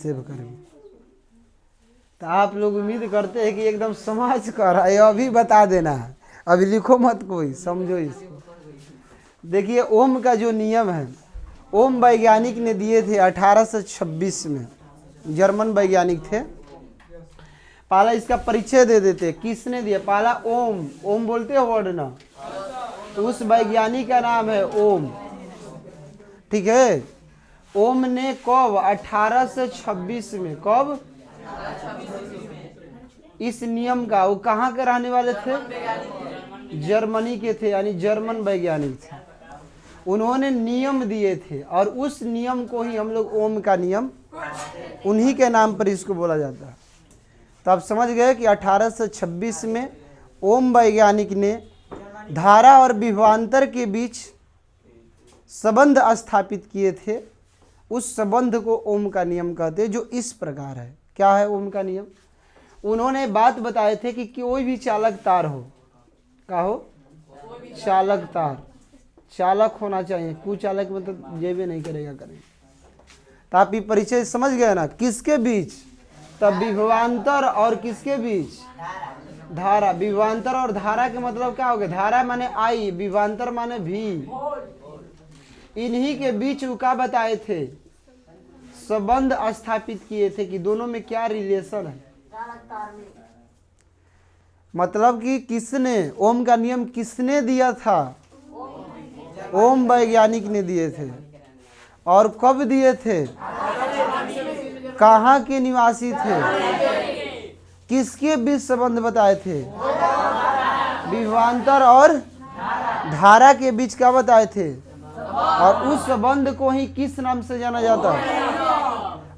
Save करेंगे। तो आप लोग उम्मीद करते हैं कि एकदम समझ कर अभी बता देना है, अभी लिखो मत, कोई समझो इसको। देखिए ओम का जो नियम है, ओम वैज्ञानिक ने दिए थे 1826 में, जर्मन वैज्ञानिक थे। पहला इसका परिचय दे देते, किसने दिया? पहला ओम, ओम बोलते हो वर्ड ना, तो उस वैज्ञानिक का नाम है ओम, ठीक है। ओम ने कब? 1826 में। कब? इस नियम का, वो कहाँ के रहने वाले थे? जर्मनी के थे, यानी जर्मन वैज्ञानिक थे। उन्होंने नियम दिए थे और उस नियम को ही हम लोग ओम का नियम, उन्हीं के नाम पर इसको बोला जाता है। तो आप समझ गए कि 1826 में ओम वैज्ञानिक ने धारा और विभवांतर के बीच संबंध स्थापित किए थे। उस संबंध को ओम का नियम कहते हैं, जो इस प्रकार है। क्या है ओम का नियम? उन्होंने बात बताए थे कि कोई भी चालक तार हो, क्या हो? चालक तार, चालक होना चाहिए, कुचालक मतलब जेबे नहीं करेगा, करेंगे। तो आप ये परिचय समझ गए ना, किसके बीच? तब विभवांतर और किसके बीच? धारा। विभवांतर और धारा के मतलब क्या हो गया? धारा माने आई, विभवांतर माने भी। इन्हीं के बीच क्या बताए थे? संबंध स्थापित किए थे कि दोनों में क्या रिलेशन है। मतलब कि किसने ओम का नियम किसने दिया था? ओम वैज्ञानिक ने दिए थे। और कब दिए थे? कहाँ के निवासी थे? किसके बीच संबंध बताए थे? विभवांतर और धारा के बीच क्या बताए थे? और उस संबंध को ही किस नाम से जाना जाता है?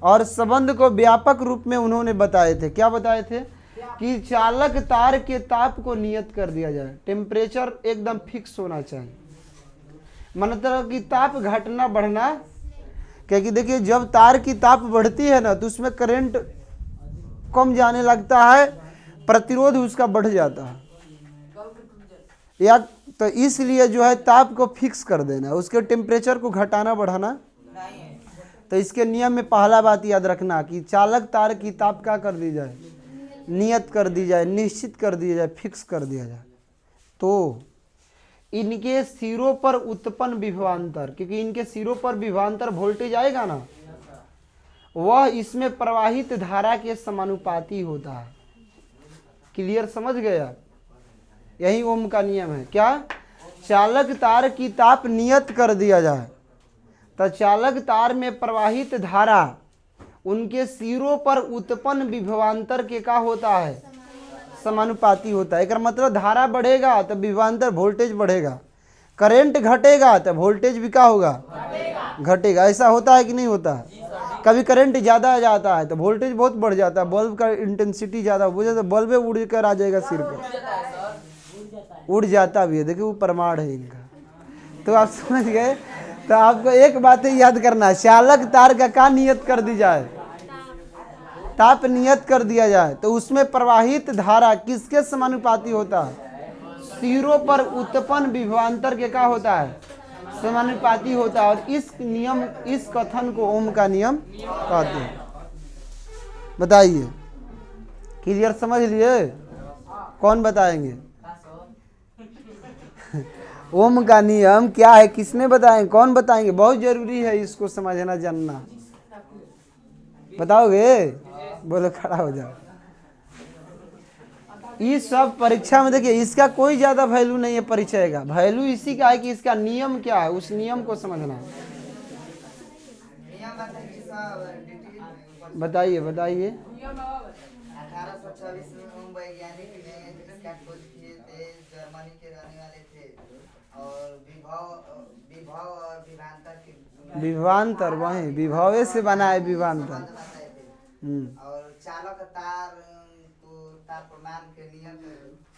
और संबंध को व्यापक रूप में उन्होंने बताए थे। क्या बताए थे? कि चालक तार के ताप को नियत कर दिया जाए, टेम्परेचर एकदम फिक्स होना चाहिए। मतलब कि ताप घटना बढ़ना, क्योंकि देखिए जब तार की ताप बढ़ती है ना, तो उसमें करंट कम जाने लगता है, प्रतिरोध उसका बढ़ जाता है, या तो इसलिए जो है ताप को फिक्स कर देना, उसके टेम्परेचर को घटाना बढ़ाना। तो इसके नियम में पहला बात याद रखना कि चालक तार की ताप क्या कर दी जाए? नियत कर दी जाए, निश्चित कर दिया जाए, फिक्स कर दिया जाए। तो इनके सिरों पर उत्पन्न विभवांतर, क्योंकि इनके सिरों पर विभवांतर वोल्टेज आएगा ना, वह इसमें प्रवाहित धारा के समानुपाती होता है। क्लियर? समझ गए आप? यही ओम का नियम है। क्या? चालक तार की ताप नियत कर दिया जाए, तो चालक तार में प्रवाहित धारा उनके सिरों पर उत्पन्न विभवांतर के क्या होता है? समानुपाती होता है। एक मतलब धारा बढ़ेगा तो विभवांतर वोल्टेज बढ़ेगा, करंट घटेगा तो वोल्टेज भी क्या होगा? घटेगा। ऐसा होता है कि नहीं होता है? कभी करंट ज़्यादा आ जाता है तो वोल्टेज बहुत बढ़ जाता है, बल्ब का इंटेंसिटी ज़्यादा हो जाता है, बल्ब उड़ कर आ जाएगा सिर पर, उड़ जाता भी है। देखिए वो प्रमाण है इनका। तो आप समझ गए? तो आपको एक बात ही याद करना है, चालक तार का क्या नियत कर दी जाए? ताप नियत कर दिया जाए, तो उसमें प्रवाहित धारा किसके समानुपाती होता है? सिरों पर उत्पन्न विभवांतर के क्या होता है? समानुपाती होता है। और इस नियम, इस कथन को ओम का नियम कहते हैं। बताइए, क्लियर? समझ लिए? कौन बताएंगे? ओम का नियम क्या है, किसने बताएंगे? कौन बताएंगे? बहुत जरूरी है इसको समझना, जानना। बताओगे? बोलो, खड़ा हो जाओ। इस सब परीक्षा में देखिए इसका कोई ज्यादा वैल्यू नहीं है परिचय का। वैल्यू इसी का है कि इसका नियम क्या है, उस नियम को समझना। बताइए बताइए। 1826 में ओम वैज्ञानिक ने जिसका खोज किए थे, जर्मनी के रहने वाले थे, और विभव और विभवांतर के, विभवांतर वही विभवे से बना है, विभवांतर। और चालक तार को तार प्रमाण के नियम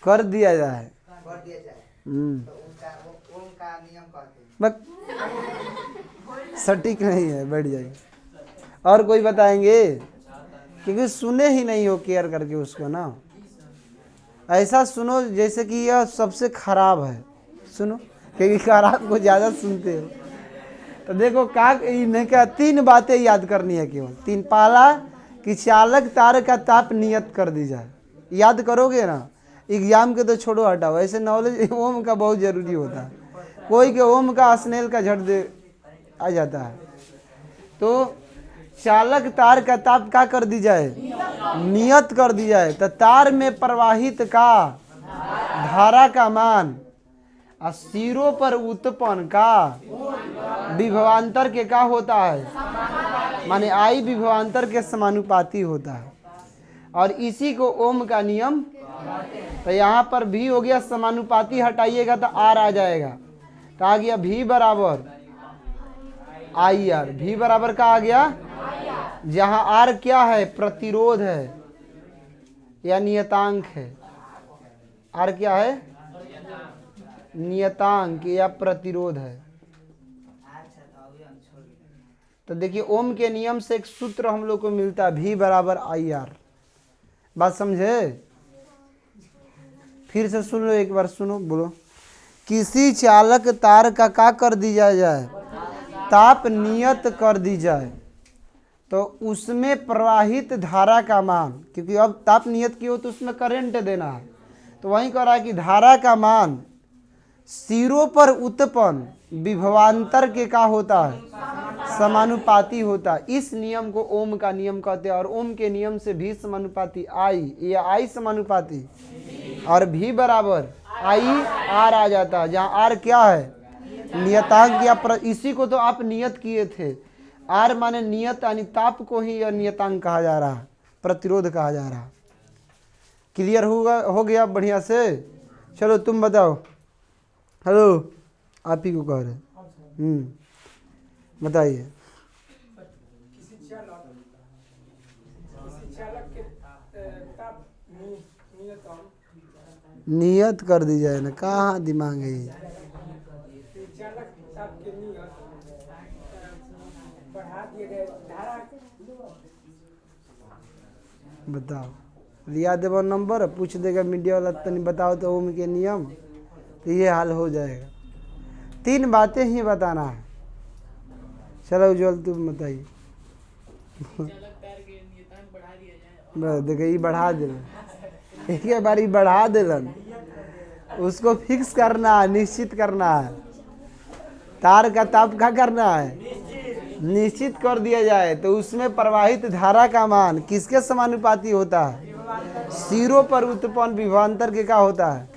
कर दिया जाए, कर दिया जाए, तो उसका ओम का नियम कहते हैं। बस सटीक नहीं है, बैठ जाइए। और कोई बताएंगे? क्योंकि सुने ही नहीं हो केयर करके उसको ना, ऐसा सुनो जैसे कि यह सबसे खराब है। सुनो, क्योंकि खराब को ज़्यादा सुनते हो। तो देखो का इन्हें क्या 3 बातें याद करनी है केवल 3। पहला कि चालक तार का ताप नियत कर दी जाए, याद करोगे ना, एग्जाम के तो छोड़ो हटाओ, ऐसे नॉलेज ओम का बहुत जरूरी होता है। कोई के ओम का स्नेल का झट दे आ जाता है। तो चालक तार का ताप का कर दी जाए, नियत कर दी जाए। तो तार में प्रवाहित का धारा का मान और सिरों पर उत्पन्न का विभवांतर के का होता है, माने आई विभवांतर के समानुपाती होता है। और इसी को ओम का नियम। तो यहाँ पर भी हो गया, समानुपाती हटाइएगा तो आर आ जाएगा। तो आ गया भी बराबर आई आर। भी बराबर का आ गया, जहाँ आर क्या है, प्रतिरोध है या नियतांक है। आर क्या है, नियतांक या प्रतिरोध है। तो देखिए ओम के नियम से एक सूत्र हम लोग को मिलता है, भी बराबर आई आर। बात समझे? फिर से सुन लो, एक बार सुनो, बोलो। किसी चालक तार का कर दी जाए, ताप नियत कर दी जाए, तो उसमें प्रवाहित धारा का मान, क्योंकि अब ताप नियत की हो तो उसमें करंट देना है, तो वहीं कह रहा है कि धारा का मान सिरों पर उत्पन्न विभवांतर के का होता है, समानुपाती होता है। इस नियम को ओम का नियम कहते हैं। और ओम के नियम से भी समानुपाती आई, या आई समानुपाती और भी बराबर आई आर आ जाता है, जहाँ आर क्या है, नियतांक या इसी को तो आप नियत किए थे। आर माने नियत, यानी ताप को ही यह नियतांक कहा जा रहा है, प्रतिरोध कहा जा रहा है। क्लियर होगा, हो गया बढ़िया से? चलो तुम बताओ। हेलो, आप ही को कह रहे, बताइए। नियत कर दी जाए ना, कहाँ दिमाग है ये? बताओ, लिया देव नंबर, पूछ देगा मीडिया वाला, तनी बताओ तो ओम के नियम, तो ये हाल हो जाएगा। 3 बातें ही बताना है। चलो उज्जवल तुम बताइए। देखिए ये बढ़ा दिलन, एक बार बढ़ा दिलन, उसको फिक्स करना है, निश्चित करना है। तार का ताप क्या करना है, निश्चित कर दिया जाए, तो उसमें प्रवाहित धारा का मान किसके समानुपाती होता है, सिरों पर उत्पन्न विभवांतर के का होता है,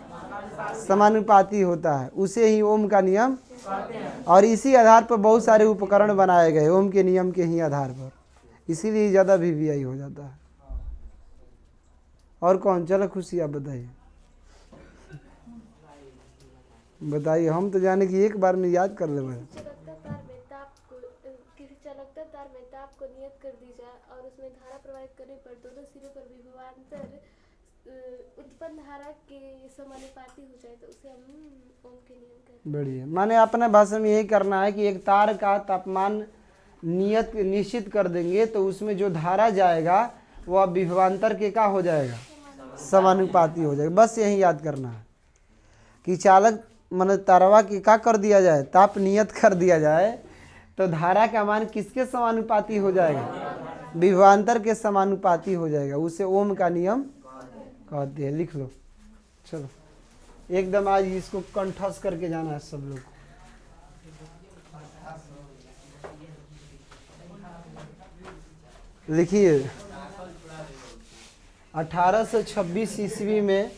समानुपाती होता है। उसे ही ओम का नियम। और इसी आधार पर बहुत सारे उपकरण बनाए गए ओम के नियम के ही आधार पर, इसीलिए ज़्यादा वीवीआई हो जाता है। और कौन? चलो खुशी आप बताइए, बताइए। हम तो जाने कि एक बार में याद कर ले। किसी चलकता तार में ताप को नियत कर दी जाए और उसमें धारा प्रवाहित करने पर दोनों सिरों पर विभवांतर उत्पन्न धारा के समानुपाती हो जाए, तो उसे हम ओम के नियम कहते हैं। बढ़िया, माने अपने भाषा में यही करना है कि एक तार का तापमान नियत निश्चित कर देंगे, तो उसमें जो धारा जाएगा वह विभवांतर के का हो जाएगा, समानुपाती हो जाएगा। बस यही याद करना है कि चालक माने तारवा की का कर दिया जाए, ताप नियत कर दिया जाए, तो धारा का मान किसके समानुपाती हो जाएगा, विभवांतर के समानुपाती हो जाएगा। उसे ओम का नियम कहते हैं। लिख लो, चलो एकदम आज इसको कंठस्थ करके जाना है सब लोग। लिखिए, 1826 ईस्वी में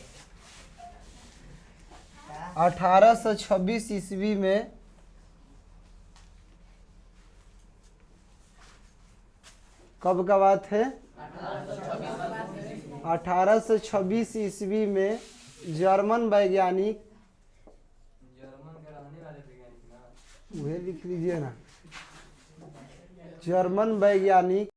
1826 ईस्वी में कब का बात है, 1826 ईस्वी में जर्मन वैज्ञानिक, वही लिख लीजिए ना, जर्मन वैज्ञानिक